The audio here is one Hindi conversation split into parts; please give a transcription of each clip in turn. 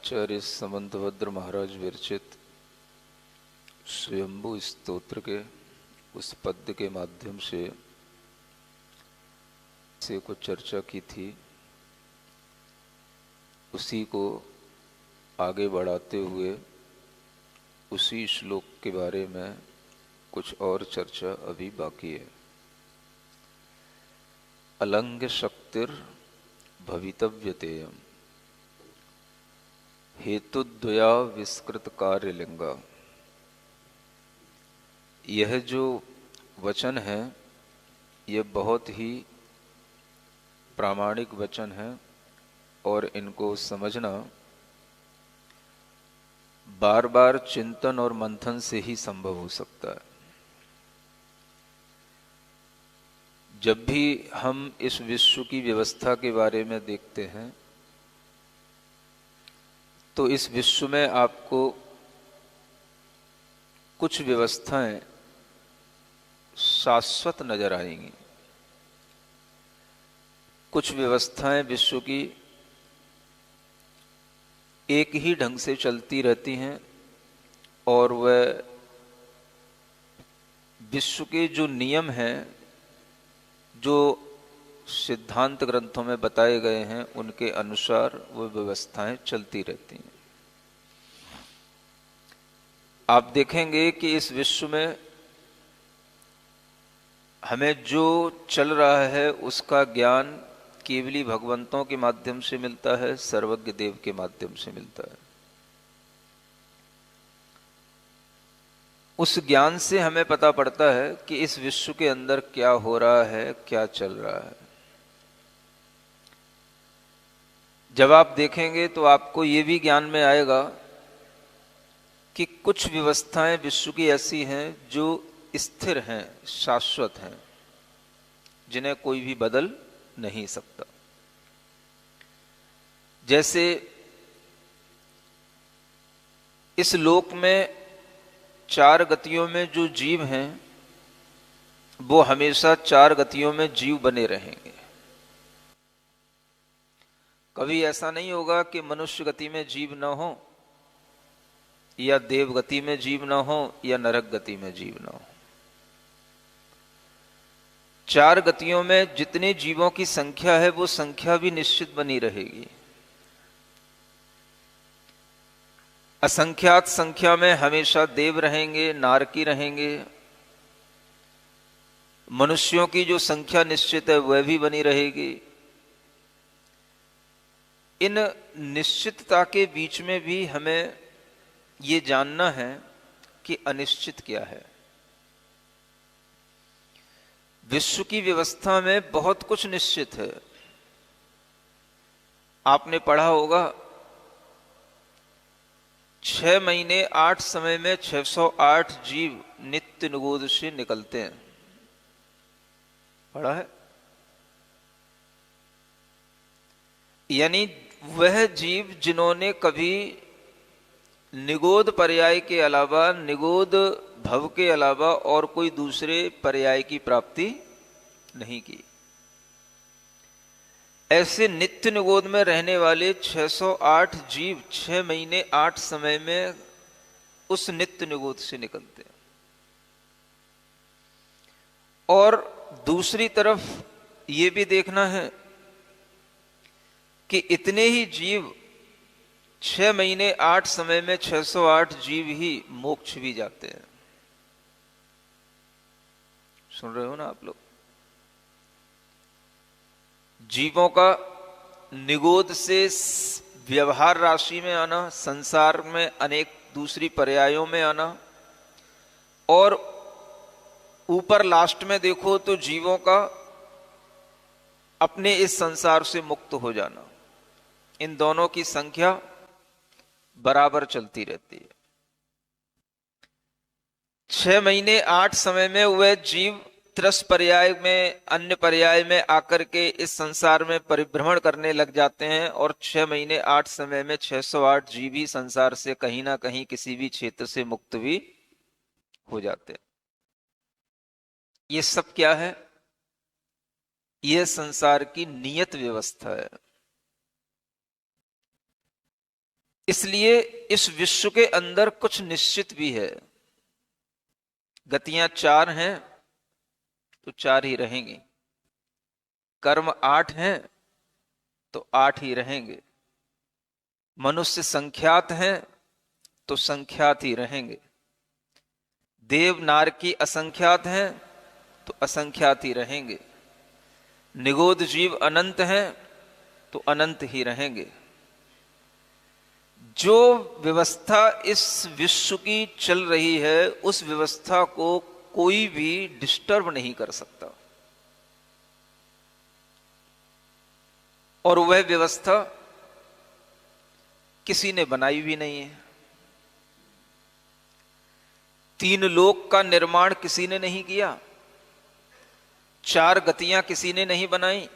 आचार्य समंतभद्र महाराज विरचित स्वयंभू स्तोत्र के उस पद्य के माध्यम से कुछ चर्चा की थी, उसी को आगे बढ़ाते हुए उसी श्लोक के बारे में कुछ और चर्चा अभी बाकी है। अलंघ्य शक्तिर भवितव्यतेयम हेतुद्वया विस्कृत कार्यलिंगा। यह जो वचन है यह बहुत ही प्रामाणिक वचन है और इनको समझना बार बार चिंतन और मंथन से ही संभव हो सकता है। जब भी हम इस विश्व की व्यवस्था के बारे में देखते हैं तो इस विश्व में आपको कुछ व्यवस्थाएं शाश्वत नजर आएंगी, कुछ व्यवस्थाएं विश्व की एक ही ढंग से चलती रहती हैं और वह विश्व के जो नियम हैं, जो सिद्धांत ग्रंथों में बताए गए हैं, उनके अनुसार वो व्यवस्थाएं चलती रहती हैं। आप देखेंगे कि इस विश्व में हमें जो चल रहा है उसका ज्ञान केवली भगवंतों के माध्यम से मिलता है, सर्वज्ञ देव के माध्यम से मिलता है। उस ज्ञान से हमें पता पड़ता है कि इस विश्व के अंदर क्या हो रहा है, क्या चल रहा है। जब आप देखेंगे तो आपको ये भी ज्ञान में आएगा कि कुछ व्यवस्थाएं विश्व की ऐसी हैं जो स्थिर हैं, शाश्वत हैं, जिन्हें कोई भी बदल नहीं सकता। जैसे इस लोक में चार गतियों में जो जीव हैं वो हमेशा चार गतियों में जीव बने रहेंगे। कभी ऐसा नहीं होगा कि मनुष्य गति में जीव न हो, या देव गति में जीव न हो, या नरक गति में जीव न हो। चार गतियों में जितने जीवों की संख्या है वो संख्या भी निश्चित बनी रहेगी। असंख्यात संख्या में हमेशा देव रहेंगे, नारकी रहेंगे। मनुष्यों की जो संख्या निश्चित है वह भी बनी रहेगी। इन निश्चितता के बीच में भी हमें ये जानना है कि अनिश्चित क्या है। विश्व की व्यवस्था में बहुत कुछ निश्चित है। आपने पढ़ा होगा 6 महीने 8 समय में 608 जीव नित्य निगोद से निकलते हैं। पढ़ा है? यानी वह जीव जिन्होंने कभी निगोद पर्याय के अलावा, निगोद भव के अलावा और कोई दूसरे पर्याय की प्राप्ति नहीं की, ऐसे नित्य निगोद में रहने वाले 608 जीव 6 महीने 8 समय में उस नित्य निगोद से निकलते हैं। और दूसरी तरफ ये भी देखना है कि इतने ही जीव 6 महीने 8 समय में 608 जीव ही मोक्ष भी जाते हैं। सुन रहे हो ना आप लोग? जीवों का निगोद से व्यवहार राशि में आना, संसार में अनेक दूसरी पर्यायों में आना, और ऊपर लास्ट में देखो तो जीवों का अपने इस संसार से मुक्त हो जाना। इन दोनों की संख्या बराबर चलती रहती है। 6 महीने 8 समय में वह जीव त्रस पर्याय में, अन्य पर्याय में आकर के इस संसार में परिभ्रमण करने लग जाते हैं, और 6 महीने 8 समय में 608 जीव ही संसार से कहीं ना कहीं किसी भी क्षेत्र से मुक्त भी हो जाते हैं। ये सब क्या है? यह संसार की नियत व्यवस्था है। इसलिए इस विश्व के अंदर कुछ निश्चित भी है। गतियां 4 हैं तो 4 ही रहेंगी, कर्म 8 हैं तो 8 ही रहेंगे, मनुष्य संख्यात हैं तो संख्यात ही रहेंगे, देव नार की असंख्यात हैं तो असंख्यात ही रहेंगे, निगोद जीव अनंत हैं तो अनंत ही रहेंगे। जो व्यवस्था इस विश्व की चल रही है उस व्यवस्था को कोई भी डिस्टर्ब नहीं कर सकता, और वह व्यवस्था किसी ने बनाई भी नहीं है। 3 लोक का निर्माण किसी ने नहीं किया, 4 गतियां किसी ने नहीं बनाई,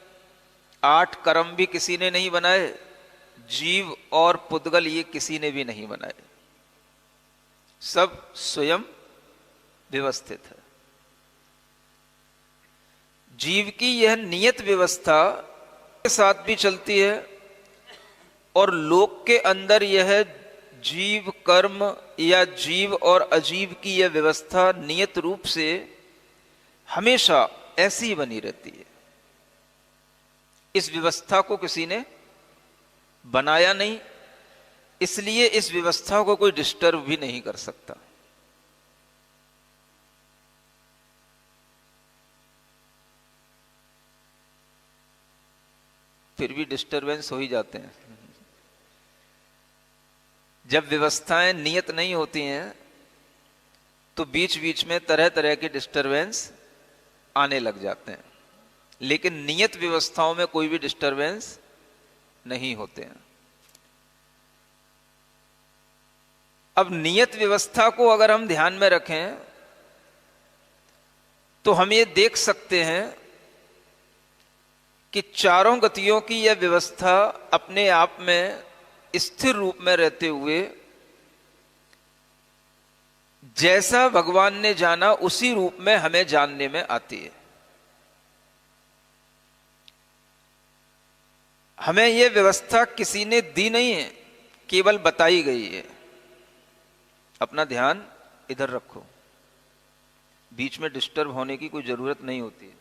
8 कर्म भी किसी ने नहीं बनाए, जीव और पुद्गल ये किसी ने भी नहीं बनाए, सब स्वयं व्यवस्थित है। जीव की यह नियत व्यवस्था के साथ भी चलती है, और लोक के अंदर यह जीव कर्म या जीव और अजीव की यह व्यवस्था नियत रूप से हमेशा ऐसी ही बनी रहती है। इस व्यवस्था को किसी ने बनाया नहीं, इसलिए इस व्यवस्था को कोई डिस्टर्ब भी नहीं कर सकता। फिर भी डिस्टरबेंस हो ही जाते हैं। जब व्यवस्थाएं नियत नहीं होती हैं तो बीच बीच में तरह तरह के डिस्टरबेंस आने लग जाते हैं, लेकिन नियत व्यवस्थाओं में कोई भी डिस्टरबेंस नहीं होते हैं। अब नियत व्यवस्था को अगर हम ध्यान में रखें तो हम ये देख सकते हैं कि चारों गतियों की यह व्यवस्था अपने आप में स्थिर रूप में रहते हुए जैसा भगवान ने जाना उसी रूप में हमें जानने में आती है। हमें यह व्यवस्था किसी ने दी नहीं है, केवल बताई गई है। अपना ध्यान इधर रखो, बीच में डिस्टर्ब होने की कोई जरूरत नहीं होती है।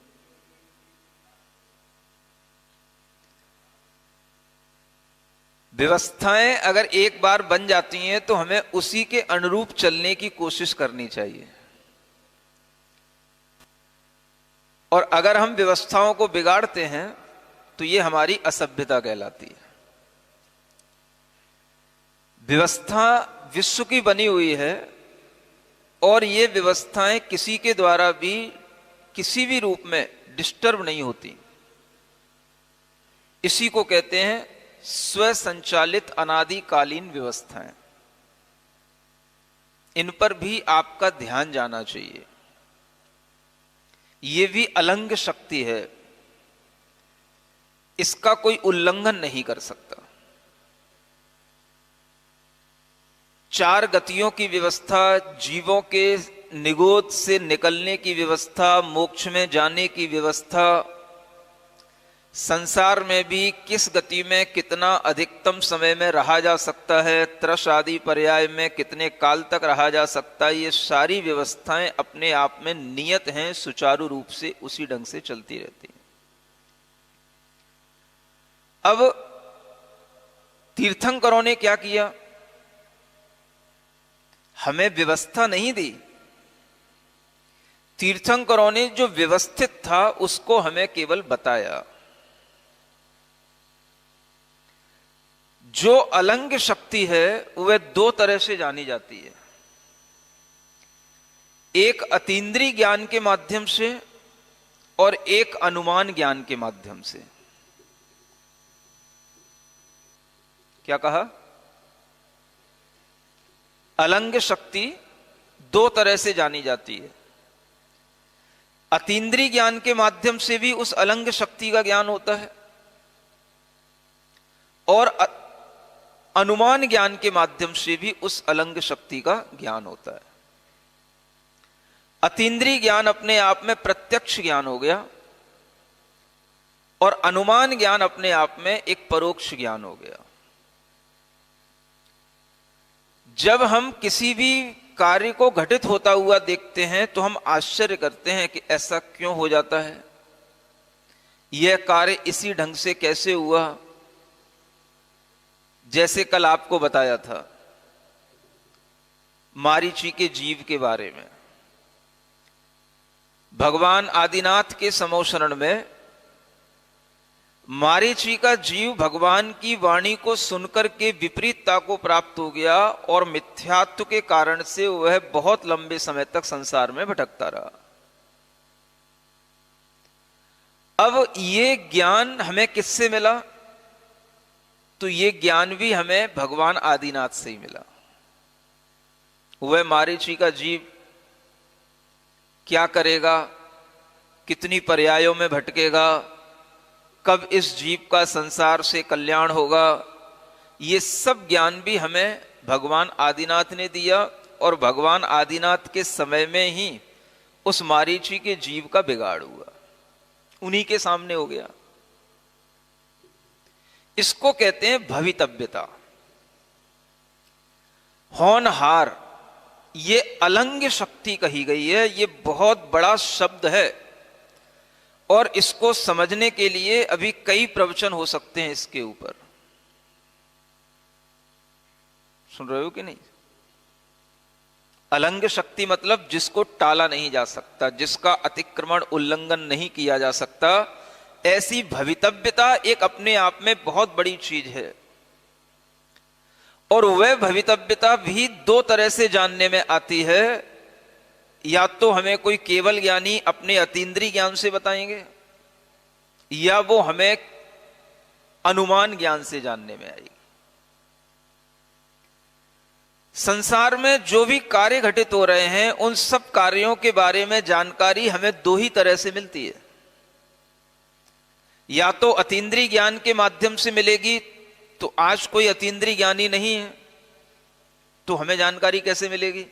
व्यवस्थाएं अगर एक बार बन जाती हैं तो हमें उसी के अनुरूप चलने की कोशिश करनी चाहिए, और अगर हम व्यवस्थाओं को बिगाड़ते हैं तो ये हमारी असभ्यता कहलाती है। व्यवस्था विश्व की बनी हुई है, और ये व्यवस्थाएं किसी के द्वारा भी किसी भी रूप में डिस्टर्ब नहीं होती। इसी को कहते हैं स्व संचालित अनादिकालीन व्यवस्थाएं। इन पर भी आपका ध्यान जाना चाहिए। ये भी अलंघ शक्ति है, इसका कोई उल्लंघन नहीं कर सकता। 4 गतियों की व्यवस्था, जीवों के निगोद से निकलने की व्यवस्था, मोक्ष में जाने की व्यवस्था, संसार में भी किस गति में कितना अधिकतम समय में रहा जा सकता है, त्रस आदि पर्याय में कितने काल तक रहा जा सकता है, ये सारी व्यवस्थाएं अपने आप में नियत हैं, सुचारू रूप से उसी ढंग से चलती रहती हैं। अब तीर्थंकरों ने क्या किया? हमें व्यवस्था नहीं दी, तीर्थंकरों ने जो व्यवस्थित था उसको हमें केवल बताया। जो अलंघ शक्ति है वह 2 तरह से जानी जाती है, एक अतीन्द्रिय ज्ञान के माध्यम से और एक अनुमान ज्ञान के माध्यम से। क्या कहा? अलंघ शक्ति 2 तरह से जानी जाती है। अतीन्द्रिय ज्ञान के माध्यम से भी उस अलंघ शक्ति का ज्ञान होता है, और अनुमान ज्ञान के माध्यम से भी उस अलंघ शक्ति का ज्ञान होता है। अतीन्द्रिय ज्ञान अपने आप में प्रत्यक्ष ज्ञान हो गया, और अनुमान ज्ञान अपने आप में एक परोक्ष ज्ञान हो गया। जब हम किसी भी कार्य को घटित होता हुआ देखते हैं तो हम आश्चर्य करते हैं कि ऐसा क्यों हो जाता है, यह कार्य इसी ढंग से कैसे हुआ। जैसे कल आपको बताया था मारीची के जीव के बारे में, भगवान आदिनाथ के समोशरण में मारीची का जीव भगवान की वाणी को सुनकर के विपरीतता को प्राप्त हो गया और मिथ्यात्व के कारण से वह बहुत लंबे समय तक संसार में भटकता रहा। अब ये ज्ञान हमें किससे मिला? तो ये ज्ञान भी हमें भगवान आदिनाथ से ही मिला। वह मारीची का जीव क्या करेगा, कितनी पर्यायों में भटकेगा, कब इस जीव का संसार से कल्याण होगा, ये सब ज्ञान भी हमें भगवान आदिनाथ ने दिया। और भगवान आदिनाथ के समय में ही उस मारीची के जीव का बिगाड़ हुआ, उन्हीं के सामने हो गया। इसको कहते हैं भवितव्यता, होनहार। ये अलंघ्य शक्ति कही गई है, ये बहुत बड़ा शब्द है और इसको समझने के लिए अभी कई प्रवचन हो सकते हैं इसके ऊपर। सुन रहे हो कि नहीं? अलंघ्य शक्ति मतलब जिसको टाला नहीं जा सकता, जिसका अतिक्रमण उल्लंघन नहीं किया जा सकता। ऐसी भवितव्यता एक अपने आप में बहुत बड़ी चीज है। और वह भवितव्यता भी दो तरह से जानने में आती है। या तो हमें कोई केवल ज्ञानी अपने अतीन्द्रिय ज्ञान से बताएंगे, या वो हमें अनुमान ज्ञान से जानने में आएगी। संसार में जो भी कार्य घटित हो रहे हैं उन सब कार्यों के बारे में जानकारी हमें दो ही तरह से मिलती है। या तो अतीन्द्रिय ज्ञान के माध्यम से मिलेगी, तो आज कोई अतीन्द्रिय ज्ञानी नहीं है तो हमें जानकारी कैसे मिलेगी?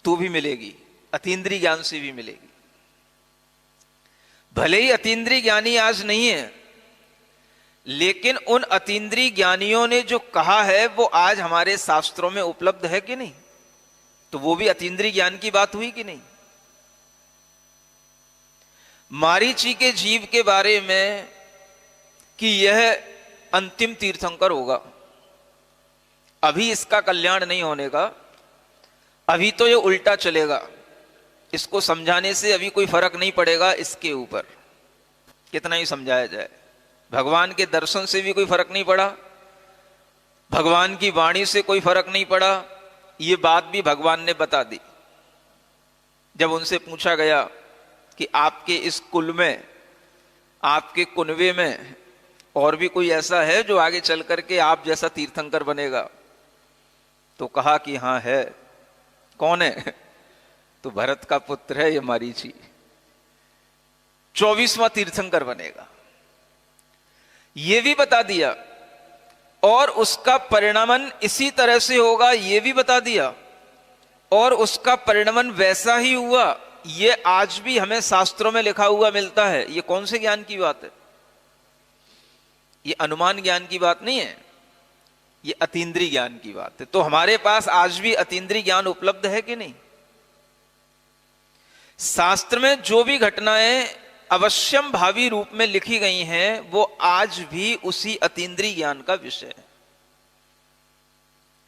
तो भी मिलेगी, अतीन्द्रिय ज्ञान से भी मिलेगी। भले ही अतीन्द्रिय ज्ञानी आज नहीं है, लेकिन उन अतीन्द्रिय ज्ञानियों ने जो कहा है वो आज हमारे शास्त्रों में उपलब्ध है कि नहीं? तो वो भी अतीन्द्रिय ज्ञान की बात हुई कि नहीं? मारीची के जीव के बारे में कि यह अंतिम तीर्थंकर होगा, अभी इसका कल्याण नहीं होने का, अभी तो ये उल्टा चलेगा, इसको समझाने से अभी कोई फर्क नहीं पड़ेगा इसके ऊपर, कितना ही समझाया जाए। भगवान के दर्शन से भी कोई फर्क नहीं पड़ा, भगवान की वाणी से कोई फर्क नहीं पड़ा। ये बात भी भगवान ने बता दी। जब उनसे पूछा गया कि आपके इस कुल में, आपके कुनवे में और भी कोई ऐसा है जो आगे चल करके आप जैसा तीर्थंकर बनेगा? तो कहा कि हां है। कौन है? तो भरत का पुत्र है ये मारीची, 24वां तीर्थंकर बनेगा, ये भी बता दिया। और उसका परिणमन इसी तरह से होगा, ये भी बता दिया। और उसका परिणमन वैसा ही हुआ, ये आज भी हमें शास्त्रों में लिखा हुआ मिलता है। ये कौन से ज्ञान की बात है? ये अनुमान ज्ञान की बात नहीं है, ये अतीन्द्रिय ज्ञान की बात है। तो हमारे पास आज भी अतीन्द्रिय ज्ञान उपलब्ध है कि नहीं? शास्त्र में जो भी घटनाएं अवश्यम भावी रूप में लिखी गई हैं वो आज भी उसी अतीन्द्रिय ज्ञान का विषय है।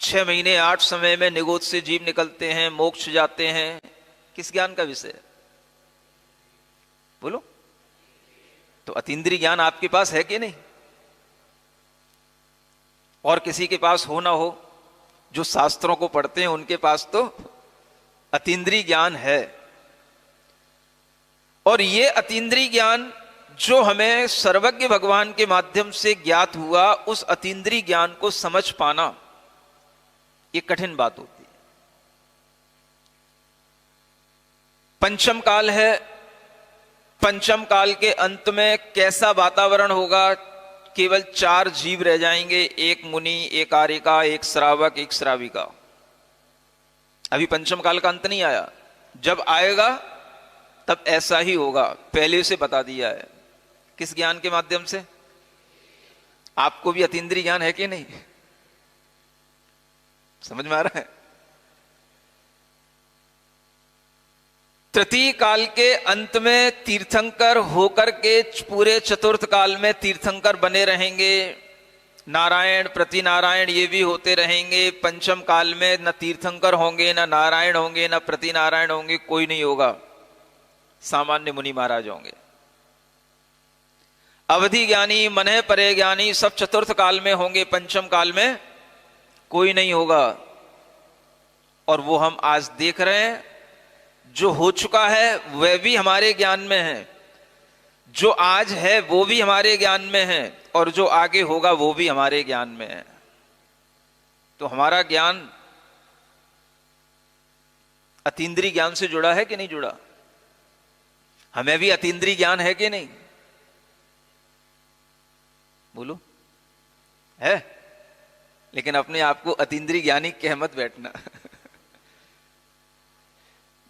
6 महीने 8 समय में निगोद से जीव निकलते हैं, मोक्ष जाते हैं, किस ज्ञान का विषय है? बोलो। तो अतीन्द्रिय ज्ञान आपके पास है कि नहीं? और किसी के पास हो ना हो, जो शास्त्रों को पढ़ते हैं उनके पास तो अतीन्द्रिय ज्ञान है। और ये अतीन्द्रिय ज्ञान जो हमें सर्वज्ञ भगवान के माध्यम से ज्ञात हुआ, उस अतीन्द्रिय ज्ञान को समझ पाना ये कठिन बात होती है। पंचम काल है, पंचम काल के अंत में कैसा वातावरण होगा? केवल 4 जीव रह जाएंगे, एक मुनि, एक आर्यिका, एक श्रावक, एक श्राविका। अभी पंचम काल का अंत नहीं आया, जब आएगा तब ऐसा ही होगा, पहले से बता दिया है। किस ज्ञान के माध्यम से? आपको भी अतीन्द्रिय ज्ञान है कि नहीं? समझ में आ रहा है? तृतीय काल के अंत में तीर्थंकर होकर के पूरे चतुर्थ काल में तीर्थंकर बने रहेंगे। नारायण प्रति नारायण ये भी होते रहेंगे। पंचम काल में न तीर्थंकर होंगे, न नारायण होंगे, न प्रति नारायण होंगे, कोई नहीं होगा, सामान्य मुनि महाराज होंगे। अवधि ज्ञानी, मनः परे ज्ञानी सब चतुर्थ काल में होंगे, पंचम काल में कोई नहीं होगा। और वो हम आज देख रहे हैं, जो हो चुका है वह भी हमारे ज्ञान में है, जो आज है वो भी हमारे ज्ञान में है, और जो आगे होगा वो भी हमारे ज्ञान में है। तो हमारा ज्ञान अतीन्द्रिय ज्ञान से जुड़ा है कि नहीं जुड़ा? हमें भी अतीन्द्रिय ज्ञान है कि नहीं? बोलो, है? लेकिन अपने आप को अतीन्द्रिय ज्ञानी कह मत बैठना।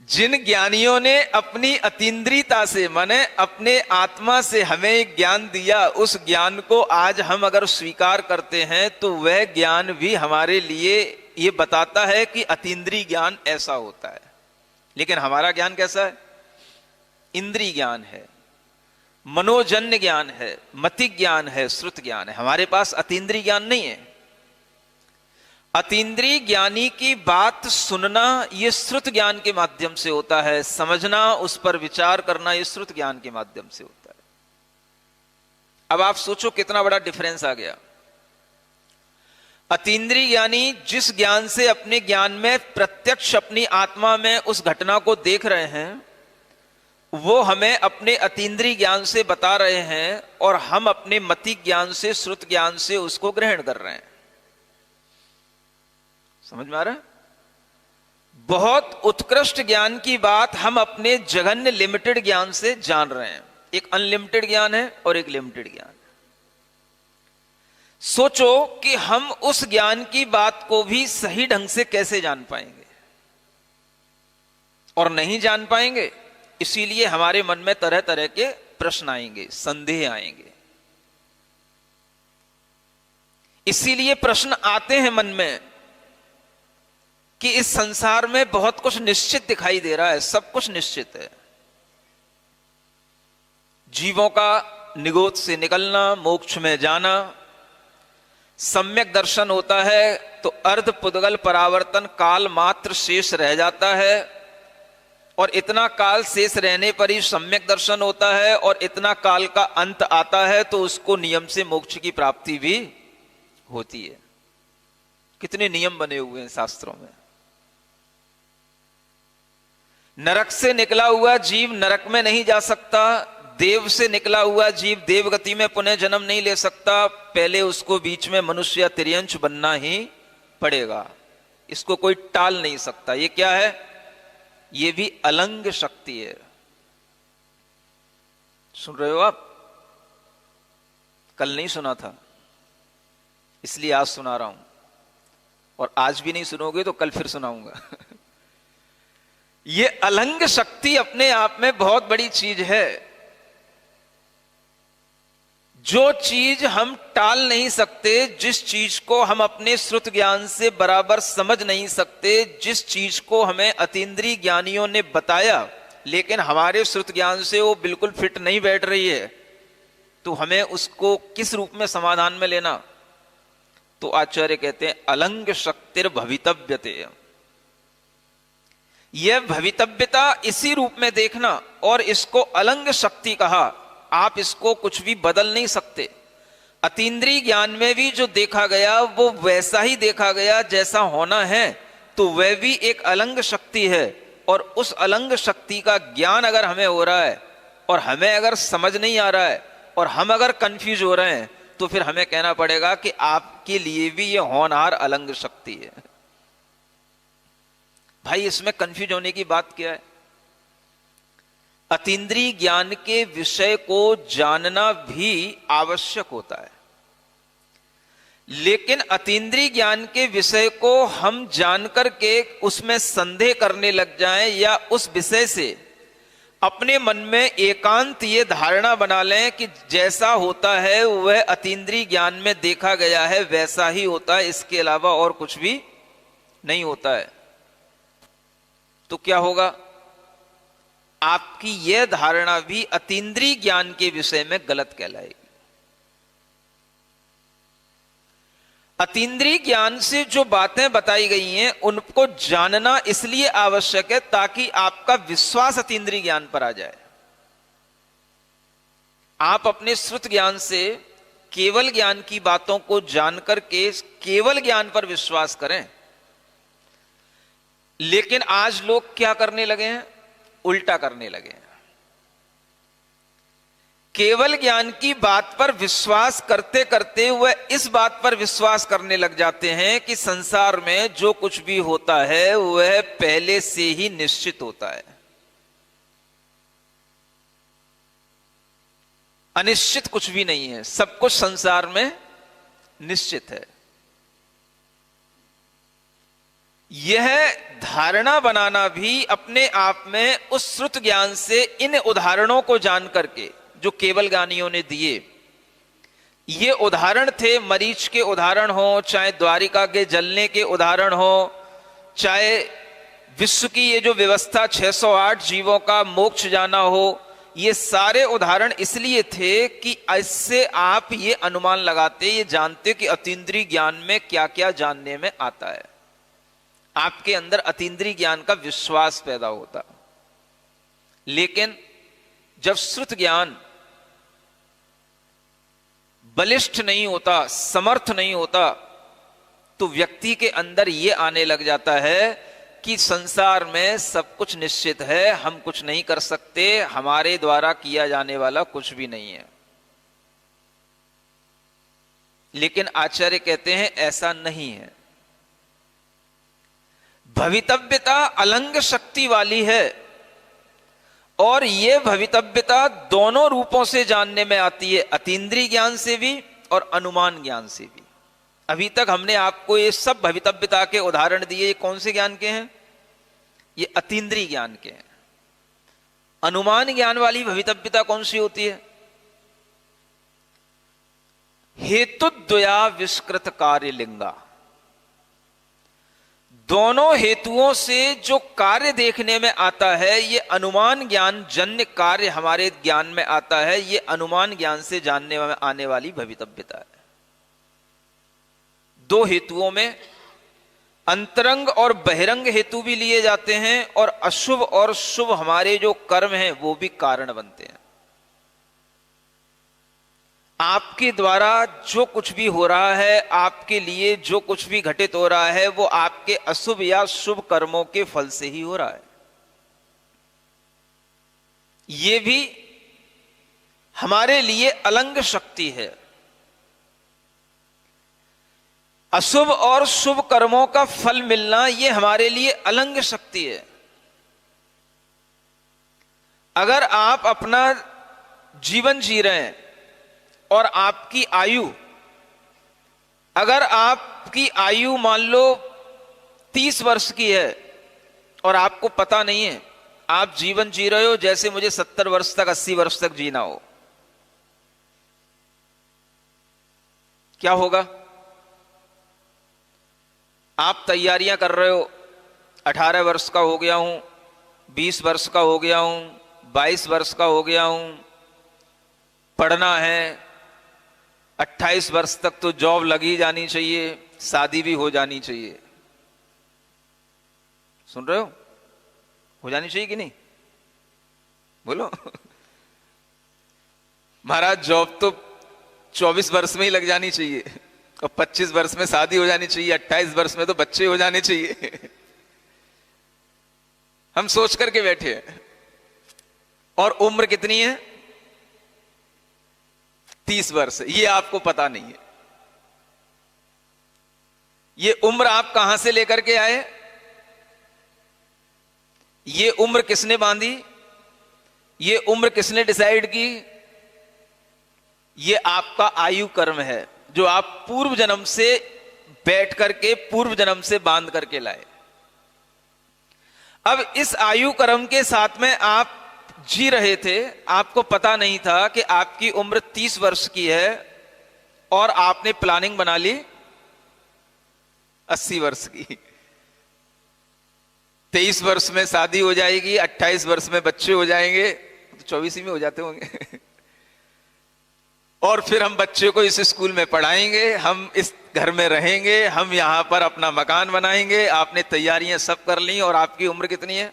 जिन ज्ञानियों ने अपनी अतीन्द्रियता से, माने अपने आत्मा से हमें ज्ञान दिया, उस ज्ञान को आज हम अगर स्वीकार करते हैं तो वह ज्ञान भी हमारे लिए ये बताता है कि अतीन्द्रिय ज्ञान ऐसा होता है। लेकिन हमारा ज्ञान कैसा है? इंद्रिय ज्ञान है, मनोजन्य ज्ञान है, मतिक ज्ञान है, श्रुत ज्ञान है। हमारे पास अतीन्द्रिय ज्ञान नहीं है। अतीन्द्रिय ज्ञानी की बात सुनना यह श्रुत ज्ञान के माध्यम से होता है, समझना, उस पर विचार करना यह श्रुत ज्ञान के माध्यम से होता है। अब आप सोचो कितना बड़ा डिफरेंस आ गया। अतीन्द्रिय ज्ञानी जिस ज्ञान से अपने ज्ञान में प्रत्यक्ष अपनी आत्मा में उस घटना को देख रहे हैं, वो हमें अपने अतीन्द्रिय ज्ञान से बता रहे हैं, और हम अपने मतिक ज्ञान से, श्रुत ज्ञान से उसको ग्रहण कर रहे हैं। समझ में आ रहा है? बहुत उत्कृष्ट ज्ञान की बात हम अपने जघन्य लिमिटेड ज्ञान से जान रहे हैं। एक अनलिमिटेड ज्ञान है और एक लिमिटेड ज्ञान है। सोचो कि हम उस ज्ञान की बात को भी सही ढंग से कैसे जान पाएंगे, और नहीं जान पाएंगे। इसीलिए हमारे मन में तरह तरह के प्रश्न आएंगे, संदेह आएंगे। इसीलिए प्रश्न आते हैं मन में कि इस संसार में बहुत कुछ निश्चित दिखाई दे रहा है, सब कुछ निश्चित है। जीवों का निगोद से निकलना, मोक्ष में जाना, सम्यक दर्शन होता है तो अर्ध पुद्गल परावर्तन काल मात्र शेष रह जाता है, और इतना काल शेष रहने पर ही सम्यक दर्शन होता है, और इतना काल का अंत आता है तो उसको नियम से मोक्ष की प्राप्ति भी होती है। कितने नियम बने हुए हैं शास्त्रों में। नरक से निकला हुआ जीव नरक में नहीं जा सकता, देव से निकला हुआ जीव देवगति में पुनः जन्म नहीं ले सकता, पहले उसको बीच में मनुष्य या तिर्यंश बनना ही पड़ेगा। इसको कोई टाल नहीं सकता। ये क्या है? ये भी अलंग शक्ति है। सुन रहे हो आप? कल नहीं सुना था, इसलिए आज सुना रहा हूं, और आज भी नहीं सुनोगे तो कल फिर सुनाऊंगा। ये अलंग शक्ति अपने आप में बहुत बड़ी चीज है। जो चीज हम टाल नहीं सकते, जिस चीज को हम अपने श्रुत ज्ञान से बराबर समझ नहीं सकते, जिस चीज को हमें अतीन्द्रिय ज्ञानियों ने बताया लेकिन हमारे श्रुत ज्ञान से वो बिल्कुल फिट नहीं बैठ रही है, तो हमें उसको किस रूप में समाधान में लेना? तो आचार्य कहते हैं अलंग शक्तिर भवितव्यते। यह भवितव्यता इसी रूप में देखना, और इसको अलंग शक्ति कहा। आप इसको कुछ भी बदल नहीं सकते। अतीन्द्रिय ज्ञान में भी जो देखा गया वो वैसा ही देखा गया जैसा होना है, तो वह भी एक अलंग शक्ति है। और उस अलंग शक्ति का ज्ञान अगर हमें हो रहा है और हमें अगर समझ नहीं आ रहा है और हम अगर कंफ्यूज हो रहे हैं, तो फिर हमें कहना पड़ेगा कि आपके लिए भी ये होनहार अलंग शक्ति है। भाई इसमें कंफ्यूज होने की बात क्या है? अतीन्द्रिय ज्ञान के विषय को जानना भी आवश्यक होता है, लेकिन अतीन्द्रिय ज्ञान के विषय को हम जानकर के उसमें संदेह करने लग जाएं, या उस विषय से अपने मन में एकांत ये धारणा बना लें कि जैसा होता है वह अतीन्द्रिय ज्ञान में देखा गया है वैसा ही होता है, इसके अलावा और कुछ भी नहीं होता है, तो क्या होगा? आपकी यह धारणा भी अतीन्द्रिय ज्ञान के विषय में गलत कहलाएगी। अतीन्द्रिय ज्ञान से जो बातें बताई गई हैं उनको जानना इसलिए आवश्यक है ताकि आपका विश्वास अतीन्द्रिय ज्ञान पर आ जाए। आप अपने श्रुत ज्ञान से केवल ज्ञान की बातों को जानकर के केवल ज्ञान पर विश्वास करें, लेकिन आज लोग क्या करने लगे हैं? उल्टा करने लगे हैं। केवल ज्ञान की बात पर विश्वास करते करते वह इस बात पर विश्वास करने लग जाते हैं कि संसार में जो कुछ भी होता है वह पहले से ही निश्चित होता है, अनिश्चित कुछ भी नहीं है, सब कुछ संसार में निश्चित है। यह धारणा बनाना भी अपने आप में उस श्रुत ज्ञान से इन उदाहरणों को जान करके जो केवल ज्ञानियों ने दिए, ये उदाहरण थे, मरीच के उदाहरण हो, चाहे द्वारिका के जलने के उदाहरण हो, चाहे विश्व की ये जो व्यवस्था 608 जीवों का मोक्ष जाना हो, ये सारे उदाहरण इसलिए थे कि इससे आप ये अनुमान लगाते, ये जानते कि अतीन्द्रिय ज्ञान में क्या क्या जानने में आता है, आपके अंदर अतीन्द्रिय ज्ञान का विश्वास पैदा होता। लेकिन जब श्रुत ज्ञान बलिष्ठ नहीं होता, समर्थ नहीं होता, तो व्यक्ति के अंदर यह आने लग जाता है कि संसार में सब कुछ निश्चित है, हम कुछ नहीं कर सकते, हमारे द्वारा किया जाने वाला कुछ भी नहीं है। लेकिन आचार्य कहते हैं ऐसा नहीं है। भवितव्यता अलंग शक्ति वाली है और यह भवितव्यता दोनों रूपों से जानने में आती है, अतीन्द्रिय ज्ञान से भी और अनुमान ज्ञान से भी। अभी तक हमने आपको ये सब भवितव्यता के उदाहरण दिए, ये कौन से ज्ञान के हैं? ये अतीन्द्रिय ज्ञान के हैं। अनुमान ज्ञान वाली भवितव्यता कौन सी होती है? हेतुद्वया विष्कृत कार्य लिंगा, दोनों हेतुओं से जो कार्य देखने में आता है, ये अनुमान ज्ञान जन्य कार्य हमारे ज्ञान में आता है, ये अनुमान ज्ञान से जानने में आने वाली भवितव्यता है। दो हेतुओं में अंतरंग और बहिरंग हेतु भी लिए जाते हैं और अशुभ और शुभ हमारे जो कर्म हैं वो भी कारण बनते हैं। आपके द्वारा जो कुछ भी हो रहा है, आपके लिए जो कुछ भी घटित हो रहा है, वो आपके अशुभ या शुभ कर्मों के फल से ही हो रहा है। ये भी हमारे लिए अलंग शक्ति है। अशुभ और शुभ कर्मों का फल मिलना ये हमारे लिए अलंग शक्ति है। अगर आप अपना जीवन जी रहे हैं और आपकी आयु, अगर आपकी आयु मान लो 30 वर्ष की है और आपको पता नहीं है, आप जीवन जी रहे हो जैसे मुझे 70 वर्ष तक 80 वर्ष तक जीना हो, क्या होगा? आप तैयारियां कर रहे हो, 18 वर्ष का हो गया हूं, 20 वर्ष का हो गया हूं, 22 वर्ष का हो गया हूं, पढ़ना है, 28 वर्ष तक तो जॉब लगी जानी चाहिए, शादी भी हो जानी चाहिए। सुन रहे हो जानी चाहिए कि नहीं? बोलो। महाराज जॉब तो 24 वर्ष में ही लग जानी चाहिए और 25 वर्ष में शादी हो जानी चाहिए, 28 वर्ष में तो बच्चे हो जाने चाहिए। हम सोच करके बैठे हैं। और उम्र कितनी है? 30 वर्ष। ये आपको पता नहीं है। ये उम्र आप कहां से लेकर के आए? ये उम्र किसने बांधी? ये उम्र किसने डिसाइड की? ये आपका आयु कर्म है जो आप पूर्व जन्म से बैठ करके, पूर्व जन्म से बांध करके लाए। अब इस आयु कर्म के साथ में आप जी रहे थे, आपको पता नहीं था कि आपकी उम्र 30 वर्ष की है और आपने प्लानिंग बना ली 80 वर्ष की। 23 वर्ष में शादी हो जाएगी, 28 वर्ष में बच्चे हो जाएंगे, तो 24 ही में हो जाते होंगे। और फिर हम बच्चे को इस स्कूल में पढ़ाएंगे, हम इस घर में रहेंगे, हम यहां पर अपना मकान बनाएंगे। आपने तैयारियां सब कर ली और आपकी उम्र कितनी है?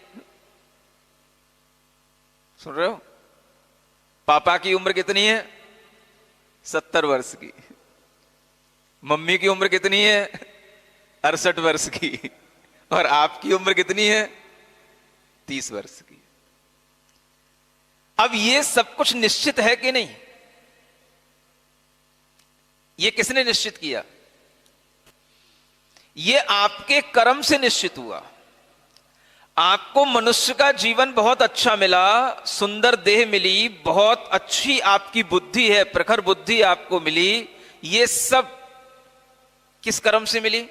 सुन रहे हो? पापा की उम्र कितनी है? 70 वर्ष की। मम्मी की उम्र कितनी है? 68 वर्ष की। और आपकी उम्र कितनी है? 30 वर्ष की। अब ये सब कुछ निश्चित है कि नहीं? ये किसने निश्चित किया? ये आपके कर्म से निश्चित हुआ। आपको मनुष्य का जीवन बहुत अच्छा मिला, सुंदर देह मिली, बहुत अच्छी आपकी बुद्धि है, प्रखर बुद्धि आपको मिली। ये सब किस कर्म से मिली?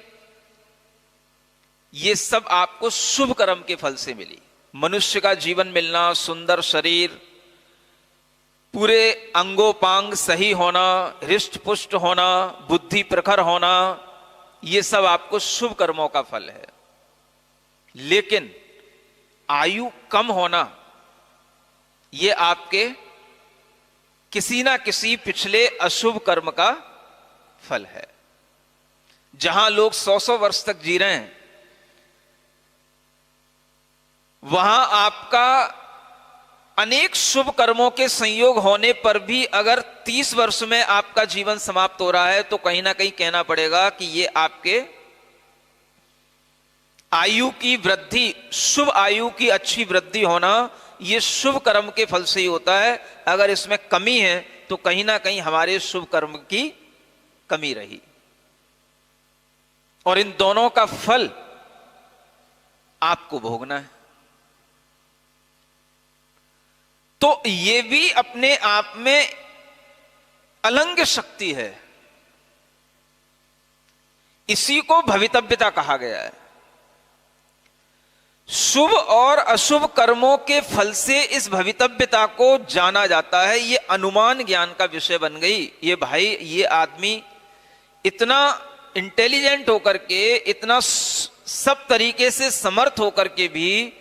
ये सब आपको शुभ कर्म के फल से मिली। मनुष्य का जीवन मिलना, सुंदर शरीर, पूरे अंगोपांग सही होना, हृष्ट पुष्ट होना, बुद्धि प्रखर होना, ये सब आपको शुभ कर्मों का फल है। लेकिन आयु कम होना, ये आपके किसी ना किसी पिछले अशुभ कर्म का फल है। जहां लोग 100-100 वर्ष तक जी रहे हैं, वहां आपका अनेक शुभ कर्मों के संयोग होने पर भी अगर 30 वर्ष में आपका जीवन समाप्त हो रहा है, तो कहीं ना कहीं कहना पड़ेगा कि ये आपके आयु की वृद्धि, शुभ आयु की अच्छी वृद्धि होना, ये शुभ कर्म के फल से ही होता है। अगर इसमें कमी है तो कहीं ना कहीं हमारे शुभ कर्म की कमी रही। और इन दोनों का फल आपको भोगना है। तो ये भी अपने आप में अलंघ्य शक्ति है। इसी को भवितव्यता कहा गया है। शुभ और अशुभ कर्मों के फल से इस भवितव्यता को जाना जाता है। ये अनुमान ज्ञान का विषय बन गई। ये भाई, ये आदमी इतना इंटेलिजेंट होकर के, इतना सब तरीके से समर्थ होकर के भी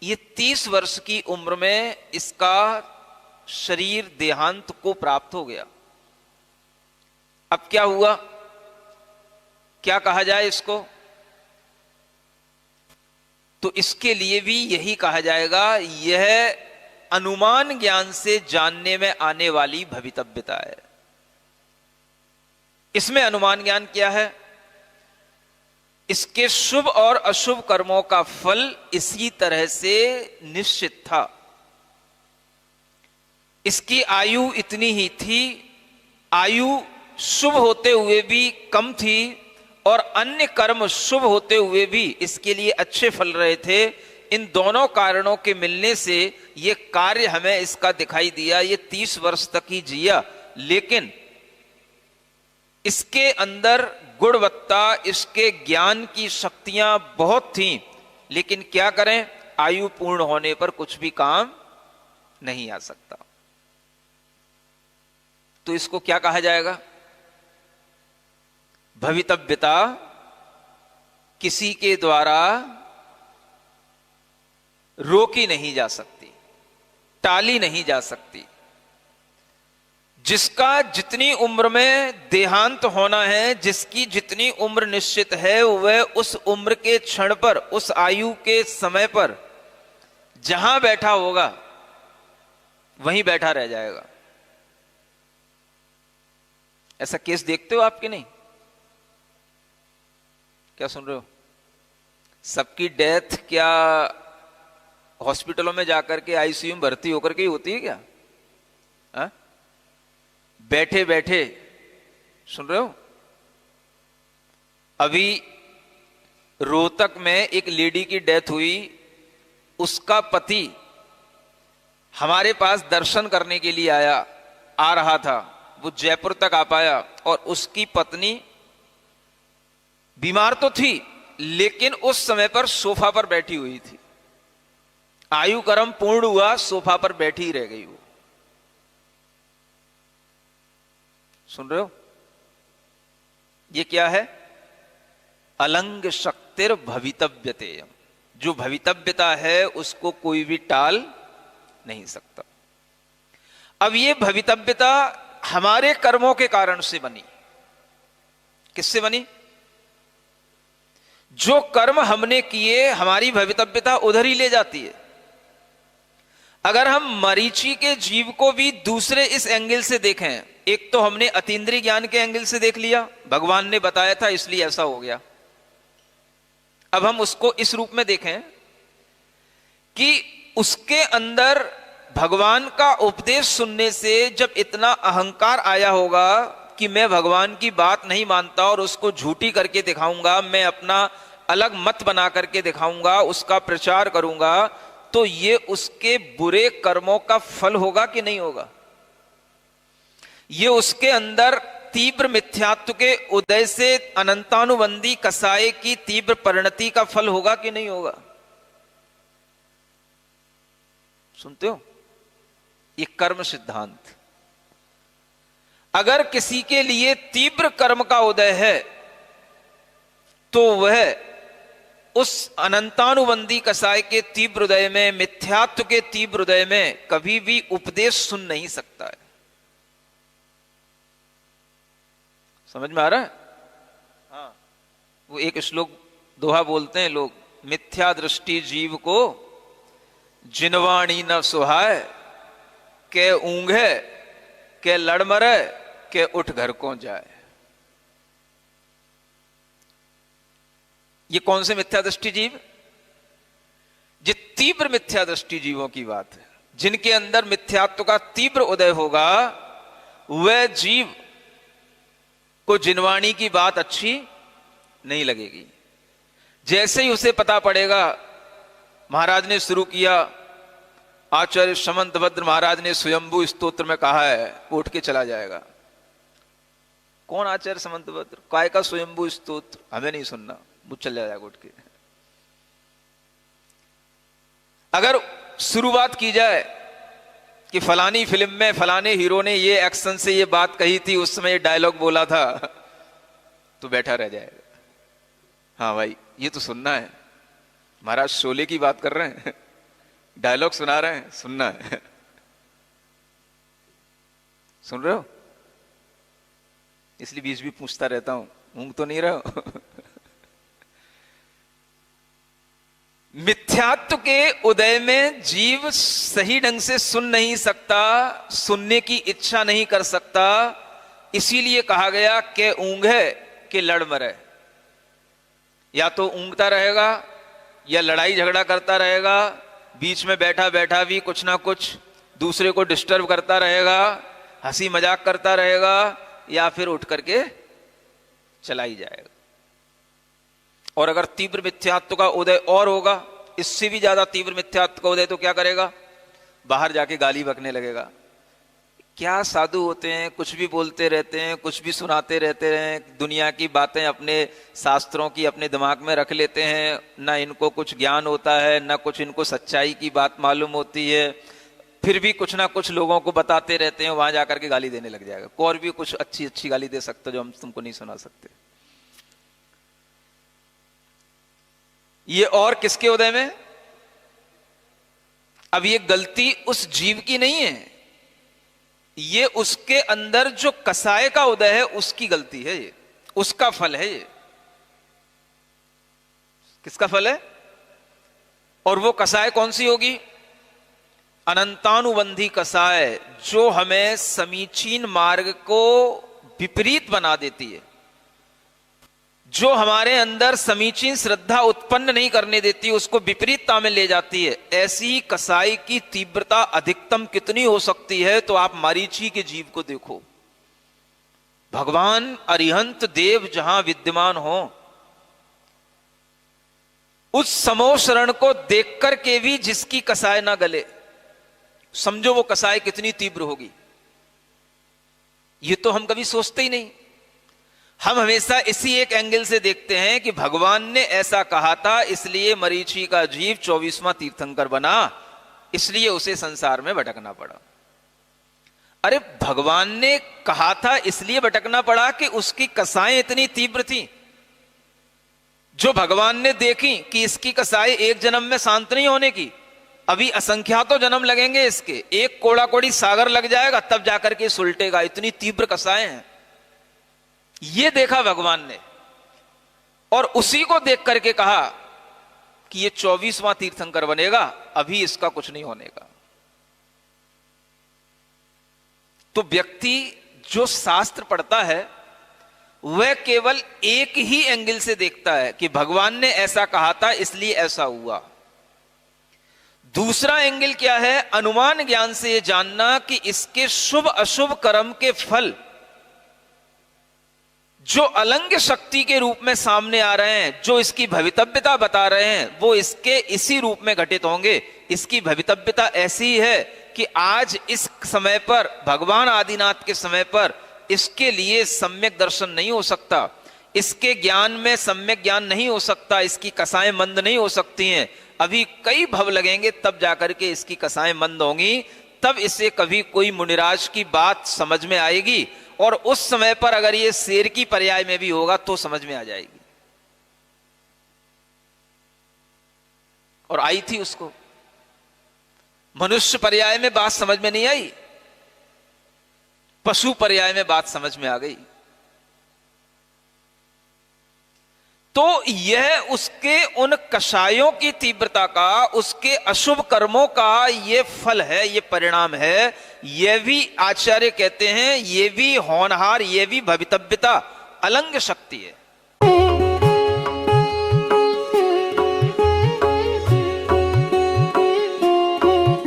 ये 30 वर्ष की उम्र में इसका शरीर देहांत को प्राप्त हो गया। अब क्या हुआ? क्या कहा जाए इसको? तो इसके लिए भी यही कहा जाएगा, यह अनुमान ज्ञान से जानने में आने वाली भवितव्यता है। इसमें अनुमान ज्ञान क्या है? इसके शुभ और अशुभ कर्मों का फल इसी तरह से निश्चित था। इसकी आयु इतनी ही थी, आयु शुभ होते हुए भी कम थी, और अन्य कर्म शुभ होते हुए भी इसके लिए अच्छे फल रहे थे। इन दोनों कारणों के मिलने से यह कार्य हमें इसका दिखाई दिया। ये 30 वर्ष तक ही जिया, लेकिन इसके अंदर गुणवत्ता, इसके ज्ञान की शक्तियां बहुत थीं, लेकिन क्या करें, आयु पूर्ण होने पर कुछ भी काम नहीं आ सकता। तो इसको क्या कहा जाएगा? भवितव्यता किसी के द्वारा रोकी नहीं जा सकती, टाली नहीं जा सकती। जिसका जितनी उम्र में देहांत होना है, जिसकी जितनी उम्र निश्चित है, वह उस उम्र के क्षण पर, उस आयु के समय पर जहां बैठा होगा वहीं बैठा रह जाएगा। ऐसा केस देखते हो आपके? नहीं? क्या सुन रहे हो? सबकी डेथ क्या हॉस्पिटलों में जाकर के आईसीयू में भर्ती होकर के ही होती है क्या? हा? बैठे बैठे सुन रहे हो? अभी रोहतक में एक लेडी की डेथ हुई। उसका पति हमारे पास दर्शन करने के लिए आ रहा था। वो जयपुर तक आ पाया, और उसकी पत्नी बीमार तो थी, लेकिन उस समय पर सोफा पर बैठी हुई थी। आयु कर्म पूर्ण हुआ, सोफा पर बैठी ही रह गई वो। सुन रहे हो? ये क्या है? अलंग शक्तिर भवितव्यतेयम। जो भवितव्यता है उसको कोई भी टाल नहीं सकता। अब ये भवितव्यता हमारे कर्मों के कारण से बनी। किससे बनी? जो कर्म हमने किए हमारी भवितव्यता उधर ही ले जाती है। अगर हम मरीचि के जीव को भी दूसरे इस एंगल से देखें, एक तो हमने अतीन्द्रिय ज्ञान के एंगल से देख लिया, भगवान ने बताया था इसलिए ऐसा हो गया। अब हम उसको इस रूप में देखें कि उसके अंदर भगवान का उपदेश सुनने से जब इतना अहंकार आया होगा कि मैं भगवान की बात नहीं मानता और उसको झूठी करके दिखाऊंगा, मैं अपना अलग मत बना करके दिखाऊंगा, उसका प्रचार करूंगा, तो ये उसके बुरे कर्मों का फल होगा कि नहीं होगा? ये उसके अंदर तीव्र मिथ्यात्व के उदय से अनंतानुबंधी कसाय की तीव्र परिणति का फल होगा कि नहीं होगा? सुनते हो? ये कर्म सिद्धांत। अगर किसी के लिए तीव्र कर्म का उदय है तो वह उस अनंतानुबंधी कसाय के तीव्र उदय में, मिथ्यात्व के तीव्र उदय में कभी भी उपदेश सुन नहीं सकता है। समझ में आ रहा है? हाँ, वो एक श्लोक दोहा बोलते हैं लोग, मिथ्या दृष्टि जीव को जिनवाणी न सुहाए, के ऊंघे के लड़ मरे के उठ घर को जाए। ये कौन से मिथ्या दृष्टि जीव? ये तीव्र मिथ्या दृष्टि जीवों की बात है, जिनके अंदर मिथ्यात्व का तीव्र उदय होगा। वह जीव को जिनवाणी की बात अच्छी नहीं लगेगी। जैसे ही उसे पता पड़ेगा, महाराज ने शुरू किया, आचार्य समंतभद्र महाराज ने स्वयंभू स्तोत्र में कहा है, वो उठ के चला जाएगा। कौन आचार्य समंतभद्र? काय का स्वयंभू स्तोत्र? हमें नहीं सुनना, वो चला जाएगा उठ के। अगर शुरुआत की जाए कि फलानी फिल्म में फलाने हीरो ने ये एक्शन से ये बात कही थी, उस समय ये डायलॉग बोला था, तो बैठा रह जाएगा। हाँ भाई, ये तो सुनना है। महाराज शोले की बात कर रहे हैं, डायलॉग सुना रहे हैं, सुनना है। सुन रहे हो? इसलिए बीच भी पूछता रहता हूं, ऊँग तो नहीं रहे हो? मिथ्यात्व के उदय में जीव सही ढंग से सुन नहीं सकता, सुनने की इच्छा नहीं कर सकता। इसीलिए कहा गया कि ऊँघे के लड़ मरे। या तो ऊँघता रहेगा या लड़ाई झगड़ा करता रहेगा, बीच में बैठा बैठा भी कुछ ना कुछ दूसरे को डिस्टर्ब करता रहेगा, हंसी मजाक करता रहेगा, या फिर उठ करके चला ही जाएगा। और अगर तीव्र मिथ्यात्व का उदय और होगा, इससे भी ज्यादा तीव्र मिथ्यात्व का उदय, तो क्या करेगा? बाहर जाके गाली बकने लगेगा। क्या साधु होते हैं, कुछ भी बोलते रहते हैं, कुछ भी सुनाते रहते हैं, दुनिया की बातें अपने शास्त्रों की अपने दिमाग में रख लेते हैं, ना इनको कुछ ज्ञान होता है, ना कुछ इनको सच्चाई की बात मालूम होती है, फिर भी कुछ ना कुछ लोगों को बताते रहते हैं, वहां जाकर के गाली देने लग जाएगा। और भी कुछ अच्छी अच्छी गाली दे सकते जो हम तुमको नहीं सुना सकते। ये और किसके उदय में? अब ये गलती उस जीव की नहीं है, ये उसके अंदर जो कसाय का उदय है उसकी गलती है, ये उसका फल है। ये किसका फल है? और वो कसाय कौन सी होगी? अनंतानुबंधी कसाय, जो हमें समीचीन मार्ग को विपरीत बना देती है, जो हमारे अंदर समीचीन श्रद्धा उत्पन्न नहीं करने देती, उसको विपरीतता में ले जाती है। ऐसी कसाई की तीव्रता अधिकतम कितनी हो सकती है? तो आप मरीचि के जीव को देखो। भगवान अरिहंत देव जहां विद्यमान हो, उस समो शरण को देख करके भी जिसकी कसाय ना गले, समझो वो कसाय कितनी तीव्र होगी। ये तो हम कभी सोचते ही नहीं। हम हमेशा इसी एक एंगल से देखते हैं कि भगवान ने ऐसा कहा था, इसलिए मरीचि का जीव 24वां तीर्थंकर बना, इसलिए उसे संसार में भटकना पड़ा। अरे भगवान ने कहा था इसलिए भटकना पड़ा कि उसकी कसाएं इतनी तीव्र थी। जो भगवान ने देखी कि इसकी कसाई एक जन्म में शांत नहीं होने की, अभी असंख्यातों जन्म लगेंगे, इसके एक कोड़ा कोड़ी सागर लग जाएगा तब जाकर के सुलटेगा, इतनी तीव्र कसाएं हैं। ये देखा भगवान ने और उसी को देख करके कहा कि ये 24वां तीर्थंकर बनेगा, अभी इसका कुछ नहीं होने का। तो व्यक्ति जो शास्त्र पढ़ता है वह केवल एक ही एंगल से देखता है कि भगवान ने ऐसा कहा था इसलिए ऐसा हुआ। दूसरा एंगल क्या है? अनुमान ज्ञान से यह जानना कि इसके शुभ अशुभ कर्म के फल जो अलंग शक्ति के रूप में सामने आ रहे हैं, जो इसकी भवितव्यता बता रहे हैं, वो इसके इसी रूप में घटित होंगे। इसकी भवितव्यता ऐसी है कि आज इस समय पर, भगवान आदिनाथ के समय पर, इसके लिए सम्यक दर्शन नहीं हो सकता, इसके ज्ञान में सम्यक ज्ञान नहीं हो सकता, इसकी कसाएं मंद नहीं हो सकती हैं। अभी कई भव लगेंगे तब जाकर के इसकी कसाएं मंद होंगी, तब इसे कभी कोई मुनिराज की बात समझ में आएगी, और उस समय पर अगर ये शेर की पर्याय में भी होगा तो समझ में आ जाएगी। और आई थी उसको, मनुष्य पर्याय में बात समझ में नहीं आई, पशु पर्याय में बात समझ में आ गई। तो यह उसके उन कषायों की तीव्रता का, उसके अशुभ कर्मों का ये फल है, ये परिणाम है। यह भी आचार्य कहते हैं, ये भी होनहार, ये भी भवितव्यता अलंग शक्ति है।